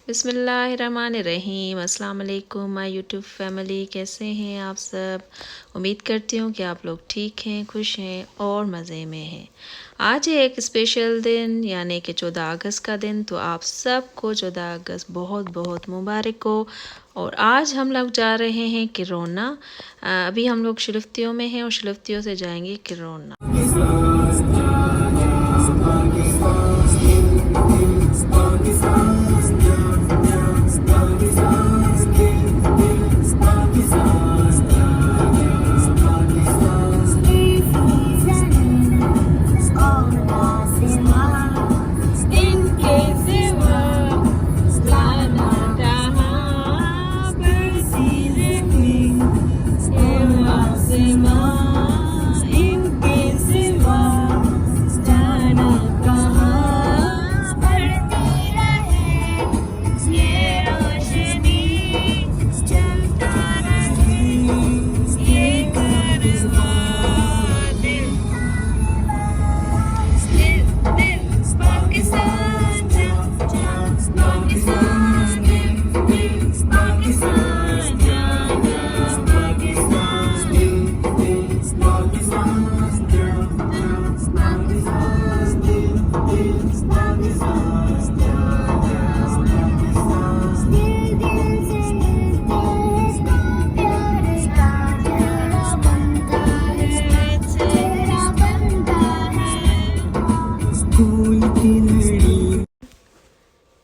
बिस्मिल्लाहिर्रहमानिर्रहीम। अस्सलाम वालेकुम माय यूट्यूब फैमिली, कैसे हैं आप सब। उम्मीद करती हूँ कि आप लोग ठीक हैं, खुश हैं और मज़े में हैं। आज है एक स्पेशल दिन, यानी कि 14 अगस्त का दिन। तो आप सबको 14 अगस्त बहुत बहुत मुबारक हो। और आज हम लोग जा रहे हैं किरोना। अभी हम लोग शिलफ्तियों में हैं और शिलफ्तियों से जाएंगे किरोना।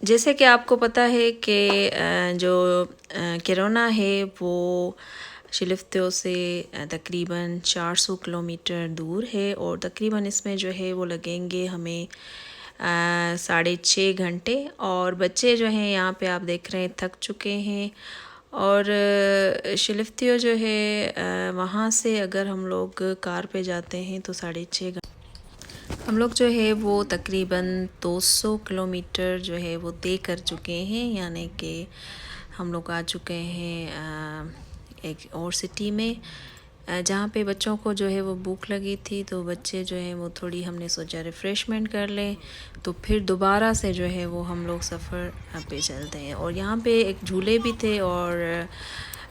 जैसे कि आपको पता है कि जो किरोना है वो शिलफ्तियों से तकरीबन 400 किलोमीटर दूर है और तकरीबन इसमें जो है वो लगेंगे हमें 6.5 घंटे। और बच्चे जो हैं यहाँ पे आप देख रहे हैं थक चुके हैं। और शिलफ्तियों जो है वहाँ से अगर हम लोग कार पे जाते हैं तो 6.5 घंटे। हम लोग जो है वो तकरीबन 200 किलोमीटर जो है वो तय कर चुके हैं, यानी कि हम लोग आ चुके हैं एक और सिटी में जहाँ पे बच्चों को जो है वो भूख लगी थी। तो बच्चे जो है वो थोड़ी हमने सोचा रिफ़्रेशमेंट कर लें, तो फिर दोबारा से जो है वो हम लोग सफ़र पे चलते हैं। और यहाँ पे एक झूले भी थे और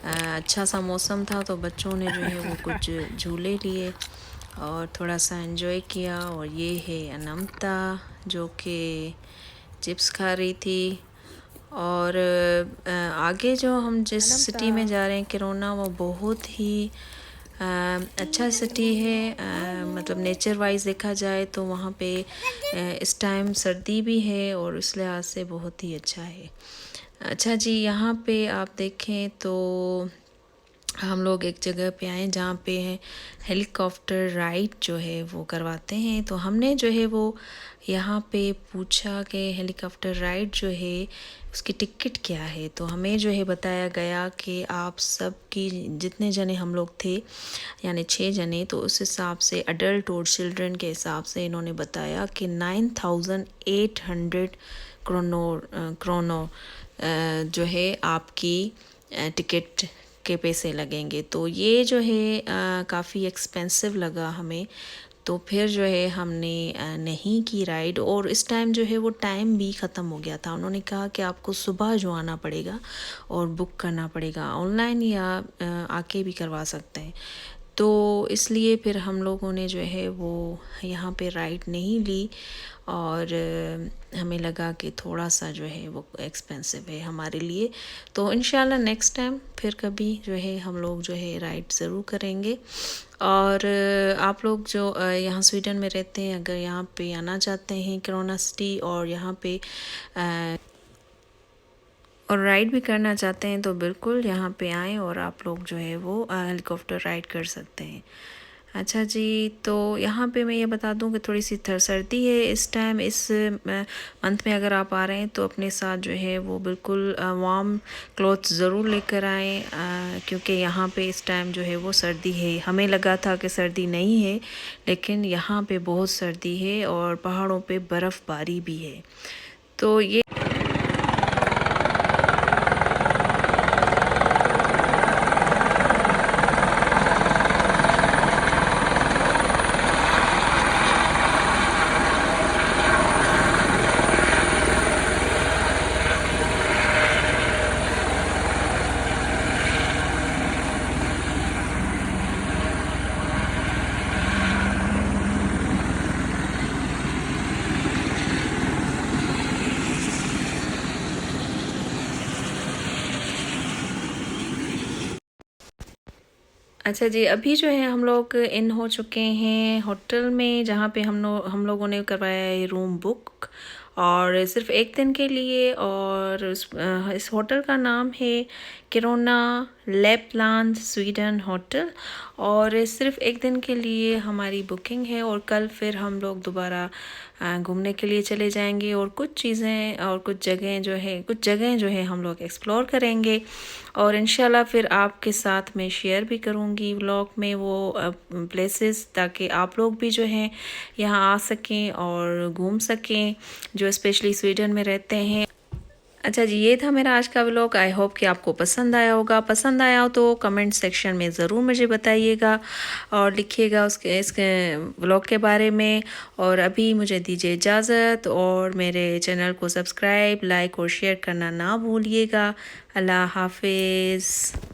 अच्छा सा मौसम था, तो बच्चों ने जो है वो कुछ झूले लिए और थोड़ा सा एंजॉय किया। और ये है अनमता जो कि चिप्स खा रही थी। और आगे जो हम जिस सिटी में जा रहे हैं किरोना, वो बहुत ही अच्छा सिटी है। मतलब नेचर वाइज देखा जाए तो वहाँ पे इस टाइम सर्दी भी है और उस लिहाज से बहुत ही अच्छा है। अच्छा जी, यहाँ पे आप देखें तो हम लोग एक जगह पे आए जहाँ पे हेलीकॉप्टर राइड जो है वो करवाते हैं। तो हमने जो है वो यहाँ पे पूछा कि हेलीकॉप्टर राइड जो है उसकी टिकट क्या है। तो हमें जो है बताया गया कि आप सब की जितने जने हम लोग थे, यानी 6 जने, तो उस हिसाब से अडल्ट और चिल्ड्रन के हिसाब से इन्होंने बताया कि 9,800 क्रोनो जो है आपकी टिकट के पैसे लगेंगे। तो ये जो है काफ़ी एक्सपेंसिव लगा हमें। तो फिर जो है हमने नहीं की राइड। और इस टाइम जो है वो टाइम भी ख़त्म हो गया था। उन्होंने कहा कि आपको सुबह जो आना पड़ेगा और बुक करना पड़ेगा, ऑनलाइन या आके भी करवा सकते हैं। तो इसलिए फिर हम लोगों ने जो है वो यहाँ पे राइड नहीं ली। और हमें लगा कि थोड़ा सा जो है वो एक्सपेंसिव है हमारे लिए। तो इंशाल्लाह नेक्स्ट टाइम फिर कभी जो है हम लोग जो है राइड ज़रूर करेंगे। और आप लोग जो यहाँ स्वीडन में रहते हैं, अगर यहाँ पे आना चाहते हैं किरोना सिटी और यहाँ पे और राइड भी करना चाहते हैं, तो बिल्कुल यहाँ पे आएँ और आप लोग जो है वो हेलीकॉप्टर राइड कर सकते हैं। अच्छा जी, तो यहाँ पे मैं ये बता दूँ कि थोड़ी सी सर्दी है इस टाइम। इस मंथ में अगर आप आ रहे हैं तो अपने साथ जो है वो बिल्कुल वार्म क्लॉथ्स ज़रूर लेकर आएँ, क्योंकि यहाँ पे इस टाइम जो है वो सर्दी है। हमें लगा था कि सर्दी नहीं है, लेकिन यहाँ पे बहुत सर्दी है और पहाड़ों पे बर्फ़बारी भी है। तो ये अच्छा जी, अभी जो है हम लोग इन हो चुके हैं होटल में, जहाँ पे हम लोगों ने करवाया है रूम बुक, और सिर्फ एक दिन के लिए। और इस होटल का नाम है किरोना लैपलैंड स्वीडन होटल, और सिर्फ एक दिन के लिए हमारी बुकिंग है। और कल फिर हम लोग दोबारा घूमने के लिए चले जाएंगे, और कुछ चीज़ें और कुछ जगहें जो है हम लोग एक्सप्लोर करेंगे। और इंशाल्लाह फिर आपके साथ में शेयर भी करूँगी व्लॉग में वो प्लेसेस, ताकि आप लोग भी जो हैं यहाँ आ सकें और घूम सकें, जो स्पेशली स्वीडन में रहते हैं। अच्छा जी, ये था मेरा आज का व्लॉग। आई होप कि आपको पसंद आया होगा। पसंद आया हो तो कमेंट सेक्शन में ज़रूर मुझे बताइएगा और लिखिएगा इसके व्लॉग के बारे में। और अभी मुझे दीजिए इजाज़त, और मेरे चैनल को सब्सक्राइब, लाइक और शेयर करना ना भूलिएगा। अल्लाह हाफिज़।